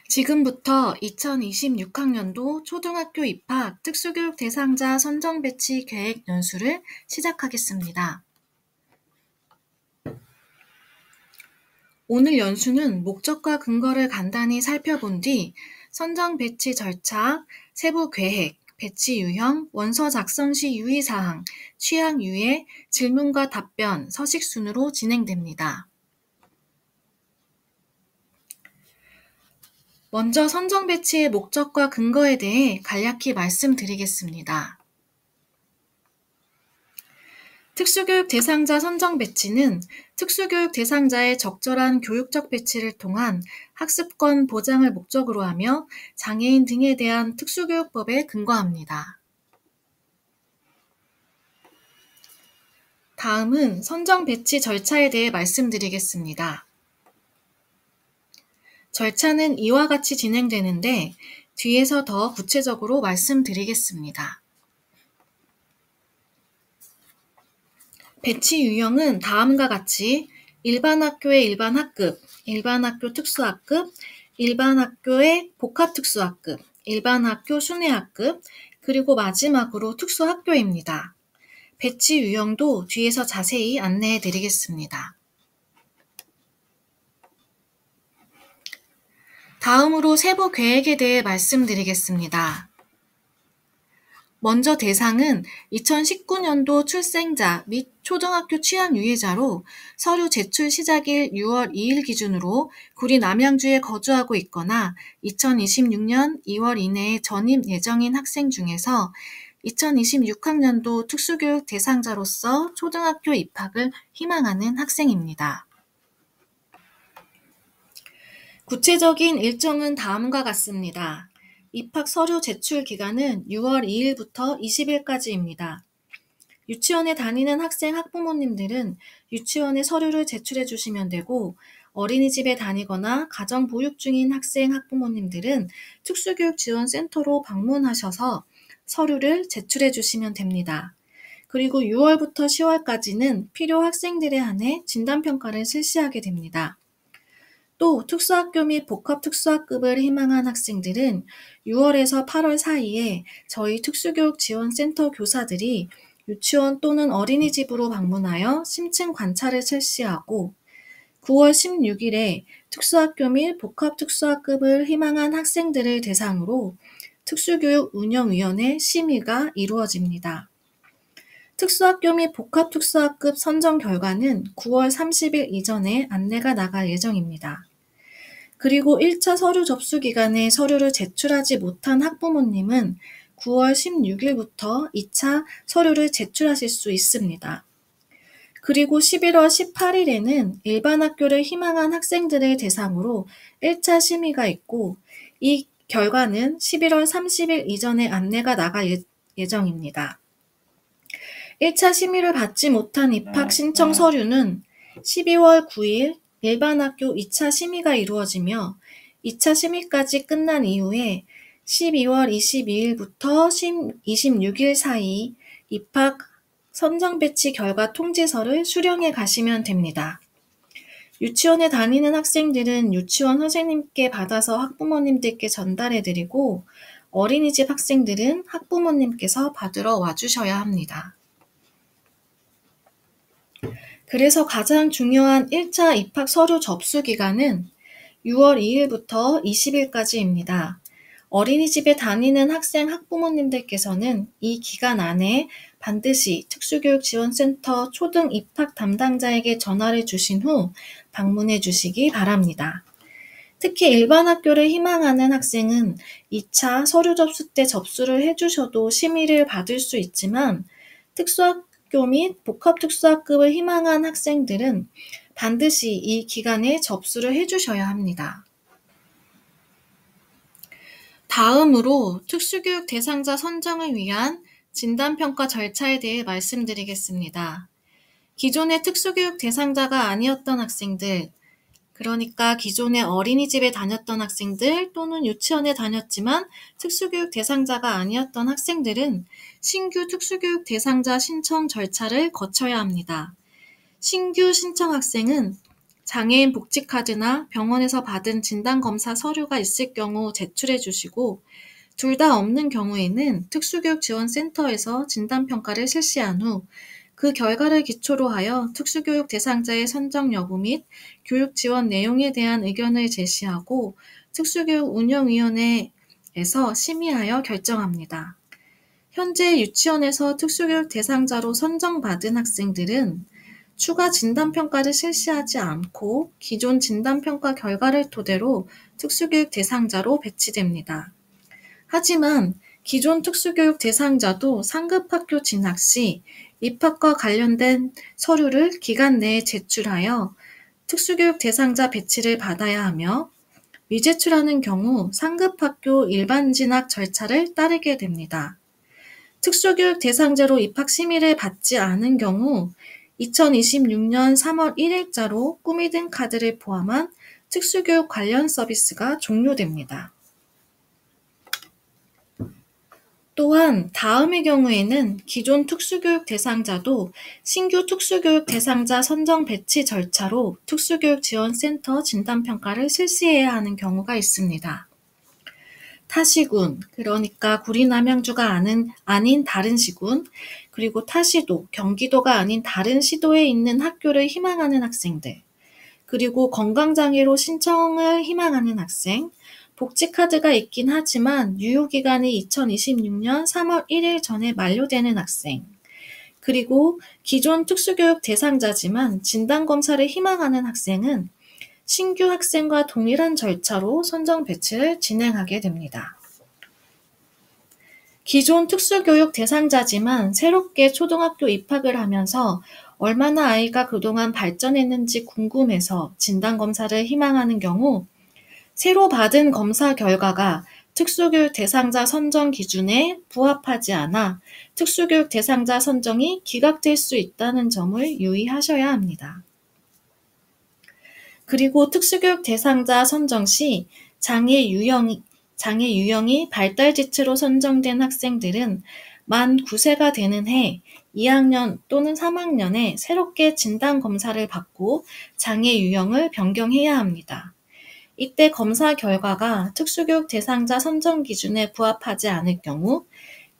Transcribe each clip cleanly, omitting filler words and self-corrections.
지금부터 2026학년도 초등학교 입학 특수교육 대상자 선정 배치 계획 연수를 시작하겠습니다. 오늘 연수는 목적과 근거를 간단히 살펴본 뒤 선정 배치 절차, 세부 계획, 배치 유형, 원서 작성 시 유의사항, 취약 유예, 질문과 답변, 서식 순으로 진행됩니다. 먼저 선정 배치의 목적과 근거에 대해 간략히 말씀드리겠습니다. 특수교육 대상자 선정 배치는 특수교육 대상자의 적절한 교육적 배치를 통한 학습권 보장을 목적으로 하며 장애인 등에 대한 특수교육법에 근거합니다. 다음은 선정 배치 절차에 대해 말씀드리겠습니다. 절차는 이와 같이 진행되는데 뒤에서 더 구체적으로 말씀드리겠습니다. 배치 유형은 다음과 같이 일반 학교의 일반 학급, 일반 학교 특수학급, 일반 학교의 복합특수학급, 일반 학교 순회학급, 그리고 마지막으로 특수학교입니다. 배치 유형도 뒤에서 자세히 안내해 드리겠습니다. 다음으로 세부 계획에 대해 말씀드리겠습니다. 먼저 대상은 2019년도 출생자 및 초등학교 취약유예자로 서류 제출 시작일 6월 2일 기준으로 구리 남양주에 거주하고 있거나 2026년 2월 이내에 전입 예정인 학생 중에서 2026학년도 특수교육 대상자로서 초등학교 입학을 희망하는 학생입니다. 구체적인 일정은 다음과 같습니다. 입학 서류 제출 기간은 6월 2일부터 20일까지입니다. 유치원에 다니는 학생 학부모님들은 유치원에 서류를 제출해 주시면 되고 어린이집에 다니거나 가정 보육 중인 학생 학부모님들은 특수교육지원센터로 방문하셔서 서류를 제출해 주시면 됩니다. 그리고 6월부터 10월까지는 필요 학생들에 한해 진단평가를 실시하게 됩니다. 또 특수학교 및 복합특수학급을 희망한 학생들은 6월에서 8월 사이에 저희 특수교육지원센터 교사들이 유치원 또는 어린이집으로 방문하여 심층 관찰을 실시하고 9월 16일에 특수학교 및 복합특수학급을 희망한 학생들을 대상으로 특수교육운영위원회 심의가 이루어집니다. 특수학교 및 복합특수학급 선정 결과는 9월 30일 이전에 안내가 나갈 예정입니다. 그리고 1차 서류 접수 기간에 서류를 제출하지 못한 학부모님은 9월 16일부터 2차 서류를 제출하실 수 있습니다. 그리고 11월 18일에는 일반 학교를 희망한 학생들을 대상으로 1차 심의가 있고 이 결과는 11월 30일 이전에 안내가 나갈 예정입니다. 1차 심의를 받지 못한 입학 신청 서류는 12월 9일 일반 학교 2차 심의가 이루어지며 2차 심의까지 끝난 이후에 12월 22일부터 26일 사이 입학 선정 배치 결과 통지서를 수령해 가시면 됩니다. 유치원에 다니는 학생들은 유치원 선생님께 받아서 학부모님들께 전달해 드리고 어린이집 학생들은 학부모님께서 받으러 와주셔야 합니다. 그래서 가장 중요한 1차 입학 서류 접수 기간은 6월 2일부터 20일까지입니다. 어린이집에 다니는 학생 학부모님들께서는 이 기간 안에 반드시 특수교육지원센터 초등 입학 담당자에게 전화를 주신 후 방문해 주시기 바랍니다. 특히 일반 학교를 희망하는 학생은 2차 서류 접수 때 접수를 해주셔도 심의를 받을 수 있지만 특수학교 및 복합특수학급을 희망한 학생들은 반드시 이 기간에 접수를 해주셔야 합니다. 다음으로 특수교육 대상자 선정을 위한 진단평가 절차에 대해 말씀드리겠습니다. 기존의 특수교육 대상자가 아니었던 학생들, 그러니까 기존에 어린이집에 다녔던 학생들 또는 유치원에 다녔지만 특수교육 대상자가 아니었던 학생들은 신규 특수교육 대상자 신청 절차를 거쳐야 합니다. 신규 신청 학생은 장애인 복지카드나 병원에서 받은 진단검사 서류가 있을 경우 제출해 주시고, 둘 다 없는 경우에는 특수교육지원센터에서 진단평가를 실시한 후 그 결과를 기초로 하여 특수교육 대상자의 선정 여부 및 교육 지원 내용에 대한 의견을 제시하고 특수교육운영위원회에서 심의하여 결정합니다. 현재 유치원에서 특수교육 대상자로 선정받은 학생들은 추가 진단평가를 실시하지 않고 기존 진단평가 결과를 토대로 특수교육 대상자로 배치됩니다. 하지만 기존 특수교육 대상자도 상급학교 진학 시 입학과 관련된 서류를 기간 내에 제출하여 특수교육 대상자 배치를 받아야 하며, 미제출하는 경우 상급학교 일반 진학 절차를 따르게 됩니다. 특수교육 대상자로 입학 심의를 받지 않은 경우 2026년 3월 1일자로 꾸미 든 카드를 포함한 특수교육 관련 서비스가 종료됩니다. 또한 다음의 경우에는 기존 특수교육 대상자도 신규 특수교육 대상자 선정 배치 절차로 특수교육지원센터 진단평가를 실시해야 하는 경우가 있습니다. 타시군, 그러니까 구리 남양주가 아닌 다른 시군, 그리고 타시도, 경기도가 아닌 다른 시도에 있는 학교를 희망하는 학생들, 그리고 건강장애로 신청을 희망하는 학생, 복지카드가 있긴 하지만 유효기간이 2026년 3월 1일 전에 만료되는 학생, 그리고 기존 특수교육 대상자지만 진단검사를 희망하는 학생은 신규 학생과 동일한 절차로 선정 배치를 진행하게 됩니다. 기존 특수교육 대상자지만 새롭게 초등학교 입학을 하면서 얼마나 아이가 그동안 발전했는지 궁금해서 진단검사를 희망하는 경우 새로 받은 검사 결과가 특수교육 대상자 선정 기준에 부합하지 않아 특수교육 대상자 선정이 기각될 수 있다는 점을 유의하셔야 합니다. 그리고 특수교육 대상자 선정 시 장애 유형이 발달지체로 선정된 학생들은 만 9세가 되는 해 2학년 또는 3학년에 새롭게 진단검사를 받고 장애 유형을 변경해야 합니다. 이때 검사 결과가 특수교육 대상자 선정 기준에 부합하지 않을 경우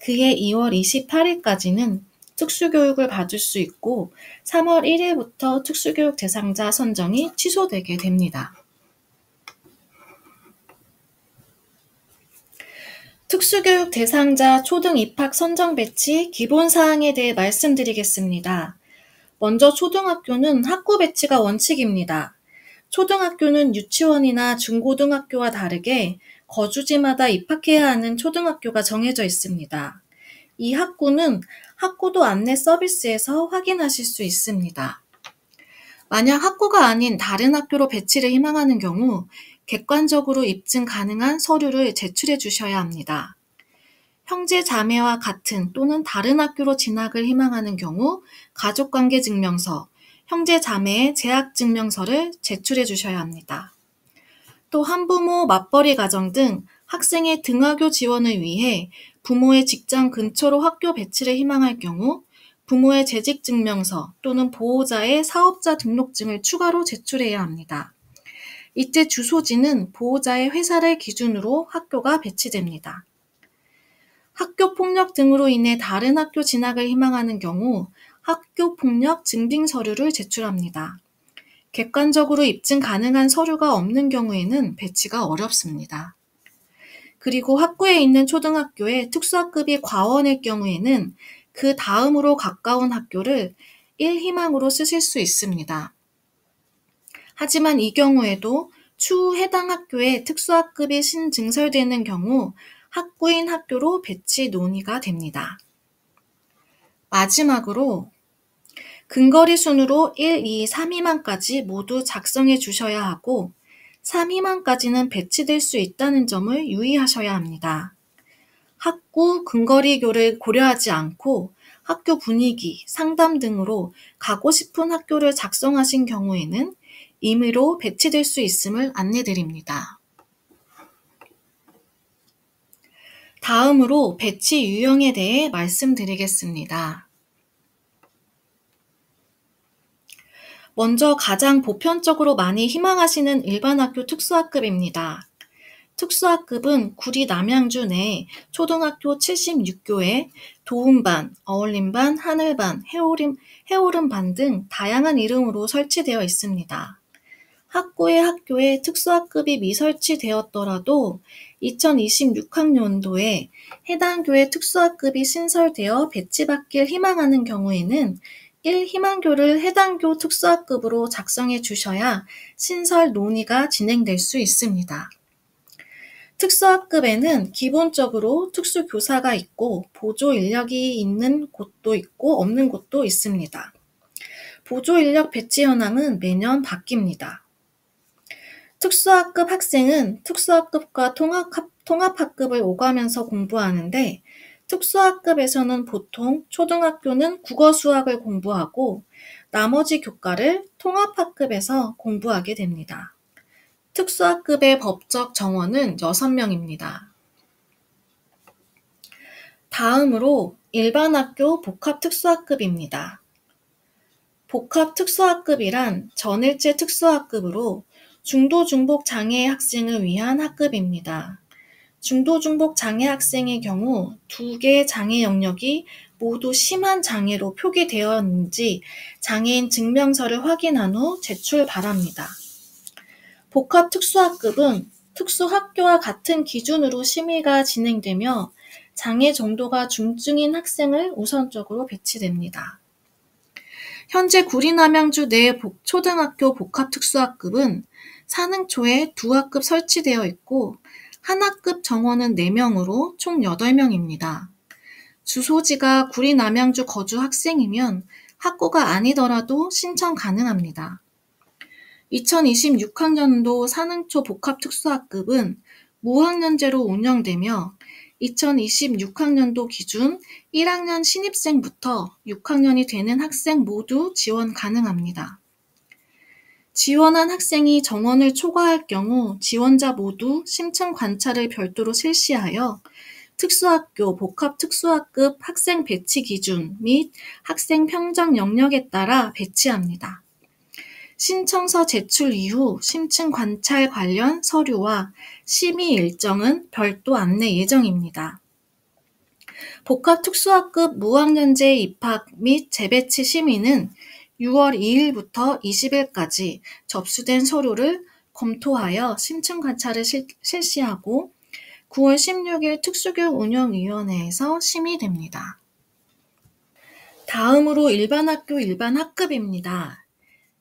그해 2월 28일까지는 특수교육을 받을 수 있고 3월 1일부터 특수교육 대상자 선정이 취소되게 됩니다. 특수교육 대상자 초등 입학 선정 배치 기본사항에 대해 말씀드리겠습니다. 먼저 초등학교는 학구 배치가 원칙입니다. 초등학교는 유치원이나 중고등학교와 다르게 거주지마다 입학해야 하는 초등학교가 정해져 있습니다. 이 학구는 학구도 안내 서비스에서 확인하실 수 있습니다. 만약 학구가 아닌 다른 학교로 배치를 희망하는 경우 객관적으로 입증 가능한 서류를 제출해 주셔야 합니다. 형제 자매와 같은 또는 다른 학교로 진학을 희망하는 경우 가족관계증명서, 형제 자매의 재학증명서를 제출해 주셔야 합니다. 또 한부모 맞벌이 가정 등 학생의 등하교 지원을 위해 부모의 직장 근처로 학교 배치를 희망할 경우 부모의 재직증명서 또는 보호자의 사업자 등록증을 추가로 제출해야 합니다. 이때 주소지는 보호자의 회사를 기준으로 학교가 배치됩니다. 학교폭력 등으로 인해 다른 학교 진학을 희망하는 경우 학교폭력 증빙 서류를 제출합니다. 객관적으로 입증 가능한 서류가 없는 경우에는 배치가 어렵습니다. 그리고 학구에 있는 초등학교에 특수학급이 과원일 경우에는 그 다음으로 가까운 학교를 1희망으로 쓰실 수 있습니다. 하지만 이 경우에도 추후 해당 학교에 특수학급이 신증설되는 경우 학구인 학교로 배치 논의가 됩니다. 마지막으로 근거리 순으로 1, 2, 3희망까지 모두 작성해 주셔야 하고 3희망까지는 배치될 수 있다는 점을 유의하셔야 합니다. 학구 근거리교를 고려하지 않고 학교 분위기, 상담 등으로 가고 싶은 학교를 작성하신 경우에는 임의로 배치될 수 있음을 안내드립니다. 다음으로 배치 유형에 대해 말씀드리겠습니다. 먼저 가장 보편적으로 많이 희망하시는 일반학교 특수학급입니다. 특수학급은 구리 남양주 내 초등학교 76교에 도움반, 어울림반, 하늘반, 해오름반 등 다양한 이름으로 설치되어 있습니다. 학교에 특수학급이 미설치되었더라도 2026학년도에 해당 교회 특수학급이 신설되어 배치받길 희망하는 경우에는 1희망교를 해당 교 특수학급으로 작성해 주셔야 신설 논의가 진행될 수 있습니다. 특수학급에는 기본적으로 특수교사가 있고 보조 인력이 있는 곳도 있고 없는 곳도 있습니다. 보조 인력 배치 현황은 매년 바뀝니다. 특수학급 학생은 특수학급과 통합학급을 오가면서 공부하는데 특수학급에서는 보통 초등학교는 국어 수학을 공부하고 나머지 교과를 통합학급에서 공부하게 됩니다. 특수학급의 법적 정원은 6명입니다. 다음으로 일반학교 복합특수학급입니다. 복합특수학급이란 전일제 특수학급으로 중도중복 장애 학생을 위한 학급입니다. 중도중복 장애 학생의 경우 2개의 장애 영역이 모두 심한 장애로 표기되었는지 장애인 증명서를 확인한 후 제출 바랍니다. 복합특수학급은 특수학교와 같은 기준으로 심의가 진행되며 장애 정도가 중증인 학생을 우선적으로 배치됩니다. 현재 구리 남양주 내 초등학교 복합특수학급은 산흥초에 2학급 설치되어 있고 한 학급 정원은 4명으로 총 8명입니다. 주소지가 구리 남양주 거주 학생이면 학고가 아니더라도 신청 가능합니다. 2026학년도 산흥초 복합특수학급은 무학년제로 운영되며 2026학년도 기준 1학년 신입생부터 6학년이 되는 학생 모두 지원 가능합니다. 지원한 학생이 정원을 초과할 경우 지원자 모두 심층 관찰을 별도로 실시하여 특수학교, 복합특수학급 학생 배치 기준 및 학생 평정 영역에 따라 배치합니다. 신청서 제출 이후 심층 관찰 관련 서류와 심의 일정은 별도 안내 예정입니다. 복합특수학급 무학년제 입학 및 재배치 심의는 6월 2일부터 20일까지 접수된 서류를 검토하여 심층 관찰을 실시하고 9월 16일 특수교육운영위원회에서 심의됩니다. 다음으로 일반학교 일반학급입니다.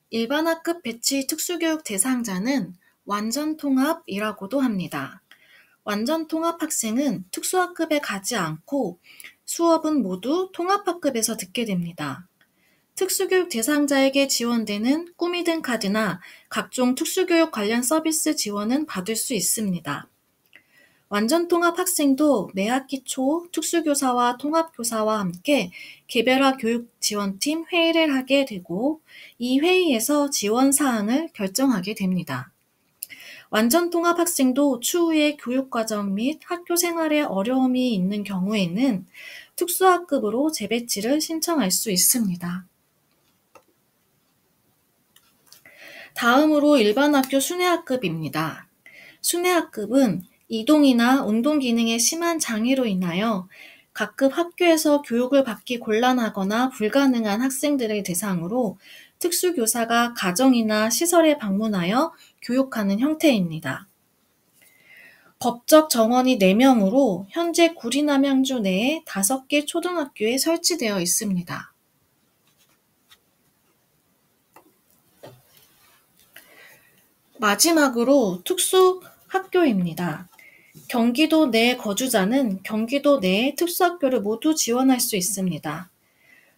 일반학급 배치 특수교육 대상자는 완전통합이라고도 합니다. 완전통합 학생은 특수학급에 가지 않고 수업은 모두 통합학급에서 듣게 됩니다. 특수교육 대상자에게 지원되는 꾸미든 카드나 각종 특수교육 관련 서비스 지원은 받을 수 있습니다. 완전통합 학생도 매학기 초 특수교사와 통합교사와 함께 개별화 교육지원팀 회의를 하게 되고 이 회의에서 지원사항을 결정하게 됩니다. 완전통합 학생도 추후에 교육과정 및 학교 생활에 어려움이 있는 경우에는 특수학급으로 재배치를 신청할 수 있습니다. 다음으로 일반학교 순회학급입니다. 순회학급은 이동이나 운동 기능에 심한 장애로 인하여 각급 학교에서 교육을 받기 곤란하거나 불가능한 학생들을 대상으로 특수교사가 가정이나 시설에 방문하여 교육하는 형태입니다. 법적 정원이 4명으로 현재 구리 남양주 내에 5개 초등학교에 설치되어 있습니다. 마지막으로 특수학교입니다. 경기도 내 거주자는 경기도 내의 특수학교를 모두 지원할 수 있습니다.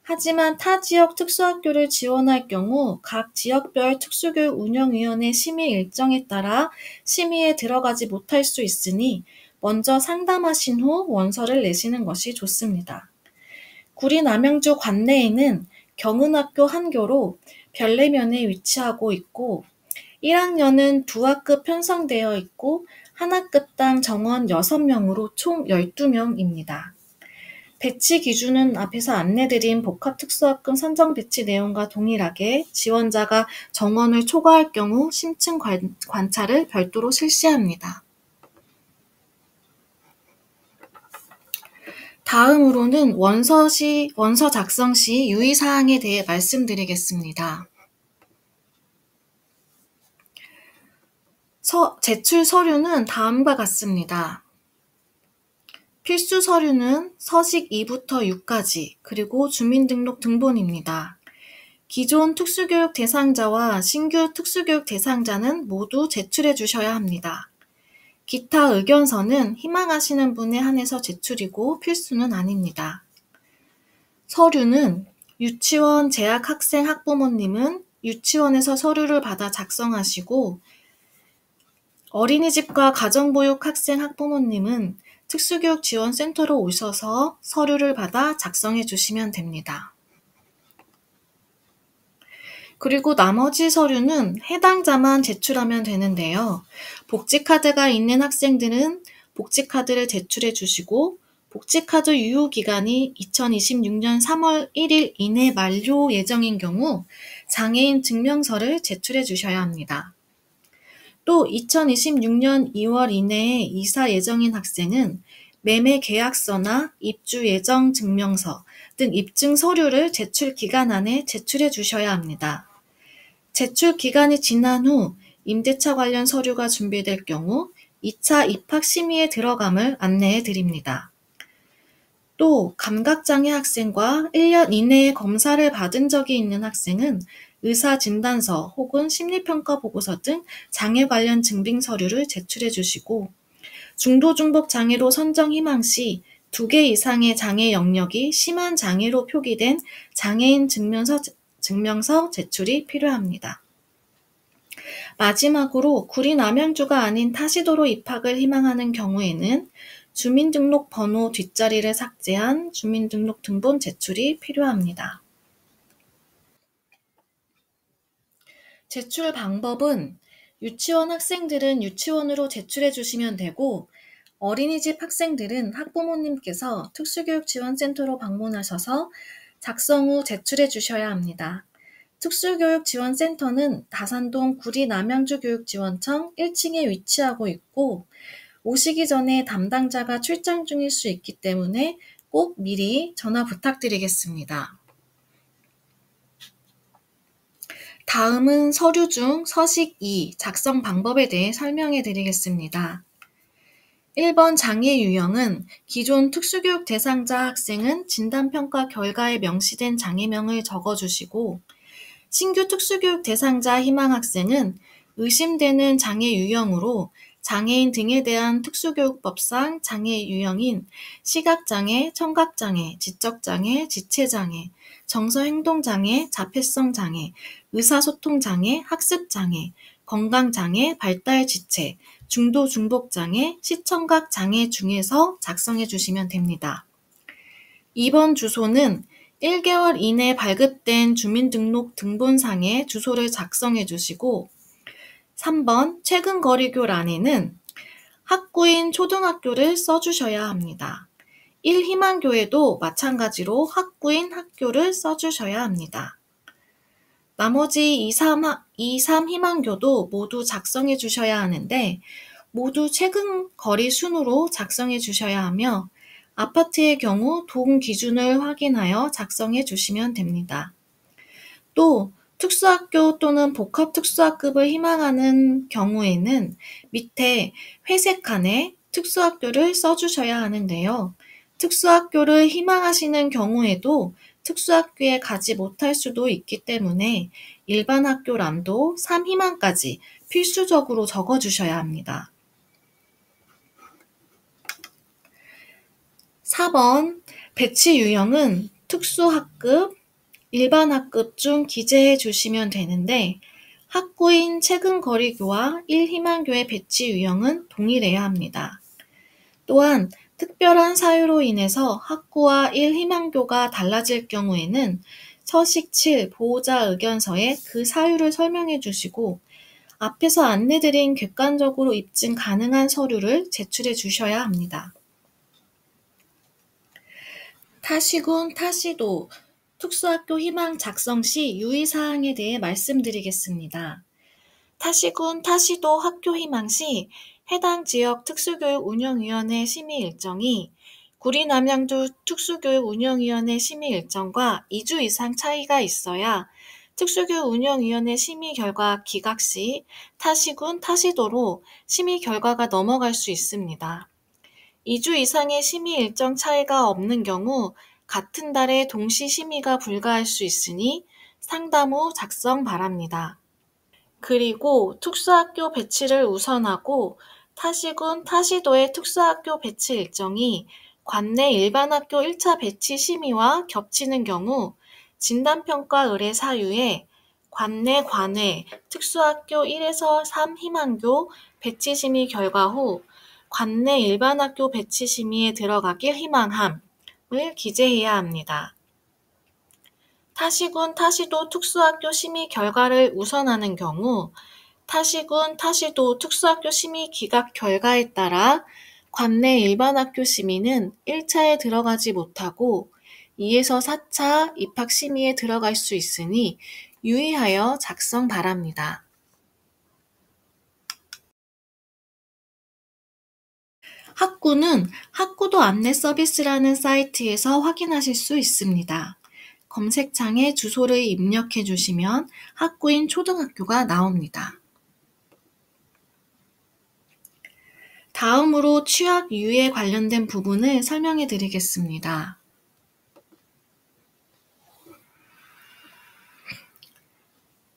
하지만 타 지역 특수학교를 지원할 경우 각 지역별 특수교육운영위원회 심의 일정에 따라 심의에 들어가지 못할 수 있으니 먼저 상담하신 후 원서를 내시는 것이 좋습니다. 구리 남양주 관내에는 경은학교 한 교로 별내면에 위치하고 있고 1학년은 2학급 편성되어 있고 한 학급당 정원 6명으로 총 12명입니다. 배치 기준은 앞에서 안내드린 복합특수학급 선정 배치 내용과 동일하게 지원자가 정원을 초과할 경우 심층 관찰을 별도로 실시합니다. 다음으로는 원서 작성 시 유의사항에 대해 말씀드리겠습니다. 제출 서류는 다음과 같습니다. 필수 서류는 서식 2부터 6까지, 그리고 주민등록 등본입니다. 기존 특수교육 대상자와 신규 특수교육 대상자는 모두 제출해 주셔야 합니다. 기타 의견서는 희망하시는 분에 한해서 제출이고 필수는 아닙니다. 서류는 유치원 재학 학생 학부모님은 유치원에서 서류를 받아 작성하시고, 어린이집과 가정보육 학생 학부모님은 특수교육지원센터로 오셔서 서류를 받아 작성해 주시면 됩니다. 그리고 나머지 서류는 해당자만 제출하면 되는데요. 복지카드가 있는 학생들은 복지카드를 제출해 주시고, 복지카드 유효기간이 2026년 3월 1일 이내 만료 예정인 경우 장애인 증명서를 제출해 주셔야 합니다. 또 2026년 2월 이내에 이사 예정인 학생은 매매 계약서나 입주 예정 증명서 등 입증 서류를 제출 기간 안에 제출해 주셔야 합니다. 제출 기간이 지난 후 임대차 관련 서류가 준비될 경우 2차 입학 심의에 들어감을 안내해 드립니다. 또 감각장애 학생과 1년 이내에 검사를 받은 적이 있는 학생은 의사진단서 혹은 심리평가 보고서 등 장애 관련 증빙 서류를 제출해 주시고, 중도중복 장애로 선정 희망 시 2개 이상의 장애 영역이 심한 장애로 표기된 장애인 증명서 제출이 필요합니다. 마지막으로 구리 남양주가 아닌 타시도로 입학을 희망하는 경우에는 주민등록 번호 뒷자리를 삭제한 주민등록 등본 제출이 필요합니다. 제출 방법은 유치원 학생들은 유치원으로 제출해 주시면 되고, 어린이집 학생들은 학부모님께서 특수교육지원센터로 방문하셔서 작성 후 제출해 주셔야 합니다. 특수교육지원센터는 다산동 구리 남양주교육지원청 1층에 위치하고 있고, 오시기 전에 담당자가 출장 중일 수 있기 때문에 꼭 미리 전화 부탁드리겠습니다. 다음은 서류 중 서식 2 작성 방법에 대해 설명해 드리겠습니다. 1번 장애 유형은 기존 특수교육 대상자 학생은 진단평가 결과에 명시된 장애명을 적어주시고, 신규 특수교육 대상자 희망 학생은 의심되는 장애 유형으로 장애인 등에 대한 특수교육법상 장애 유형인 시각장애, 청각장애, 지적장애, 지체장애, 정서행동장애, 자폐성장애, 의사소통장애, 학습장애, 건강장애, 발달지체, 중도중복장애, 시청각장애 중에서 작성해 주시면 됩니다. 2번 주소는 1개월 이내 발급된 주민등록 등본상의 주소를 작성해 주시고, 3번 최근 거리교란에는 학구인 초등학교를 써주셔야 합니다. 1희망교에도 마찬가지로 학구인 학교를 써주셔야 합니다. 나머지 2, 3희망교도 모두 작성해 주셔야 하는데, 모두 최근 거리 순으로 작성해 주셔야 하며, 아파트의 경우 동 기준을 확인하여 작성해 주시면 됩니다. 또 특수학교 또는 복합특수학급을 희망하는 경우에는 밑에 회색 칸에 특수학교를 써주셔야 하는데요. 특수학교를 희망하시는 경우에도 특수학교에 가지 못할 수도 있기 때문에 일반 학교란도 3희망까지 필수적으로 적어주셔야 합니다. 4번 배치 유형은 특수학급, 일반 학급 중 기재해 주시면 되는데, 학구인 최근 거리교와 1희망교의 배치 유형은 동일해야 합니다. 또한 특별한 사유로 인해서 학구와 1희망교가 달라질 경우에는 서식 7 보호자 의견서에 그 사유를 설명해 주시고, 앞에서 안내드린 객관적으로 입증 가능한 서류를 제출해 주셔야 합니다. 타시군, 타시도 특수학교 희망 작성 시 유의사항에 대해 말씀드리겠습니다. 타시군, 타시도 학교 희망 시 해당 지역 특수교육운영위원회 심의 일정이 구리 남양주 특수교육운영위원회 심의 일정과 2주 이상 차이가 있어야 특수교육운영위원회 심의 결과 기각 시 타시군, 타시도로 심의 결과가 넘어갈 수 있습니다. 2주 이상의 심의 일정 차이가 없는 경우 같은 달에 동시 심의가 불가할 수 있으니 상담 후 작성 바랍니다. 그리고 특수학교 배치를 우선하고 타시군, 타시도의 특수학교 배치 일정이 관내 일반학교 1차 배치 심의와 겹치는 경우 진단평가 의뢰 사유에 관내 관외 특수학교 1에서 3 희망교 배치 심의 결과 후 관내 일반학교 배치 심의에 들어가길 희망함을 기재해야 합니다. 타시군, 타시도 특수학교 심의 결과를 우선하는 경우 타시군, 타시도 특수학교 심의 기각 결과에 따라 관내 일반학교 심의는 1차에 들어가지 못하고 2에서 4차 입학 심의에 들어갈 수 있으니 유의하여 작성 바랍니다. 학구는 학구도 안내 서비스라는 사이트에서 확인하실 수 있습니다. 검색창에 주소를 입력해 주시면 학구인 초등학교가 나옵니다. 다음으로 취학 유예 관련된 부분을 설명해 드리겠습니다.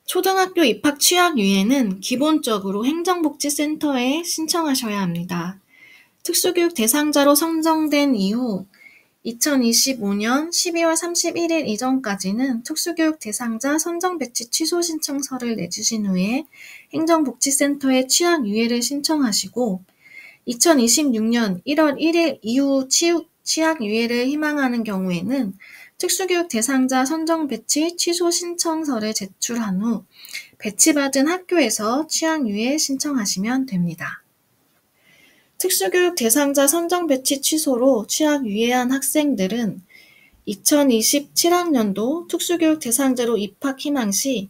초등학교 입학 취학 유예는 기본적으로 행정복지센터에 신청하셔야 합니다. 특수교육 대상자로 선정된 이후 2025년 12월 31일 이전까지는 특수교육 대상자 선정 배치 취소 신청서를 내주신 후에 행정복지센터에 취학 유예를 신청하시고 2026년 1월 1일 이후 취학 유예를 희망하는 경우에는 특수교육 대상자 선정 배치 취소 신청서를 제출한 후 배치받은 학교에서 취학 유예 신청하시면 됩니다. 특수교육 대상자 선정 배치 취소로 취학 유예한 학생들은 2027학년도 특수교육 대상자로 입학 희망 시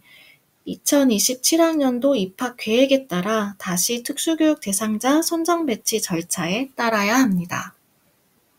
2027학년도 입학 계획에 따라 다시 특수교육 대상자 선정 배치 절차에 따라야 합니다.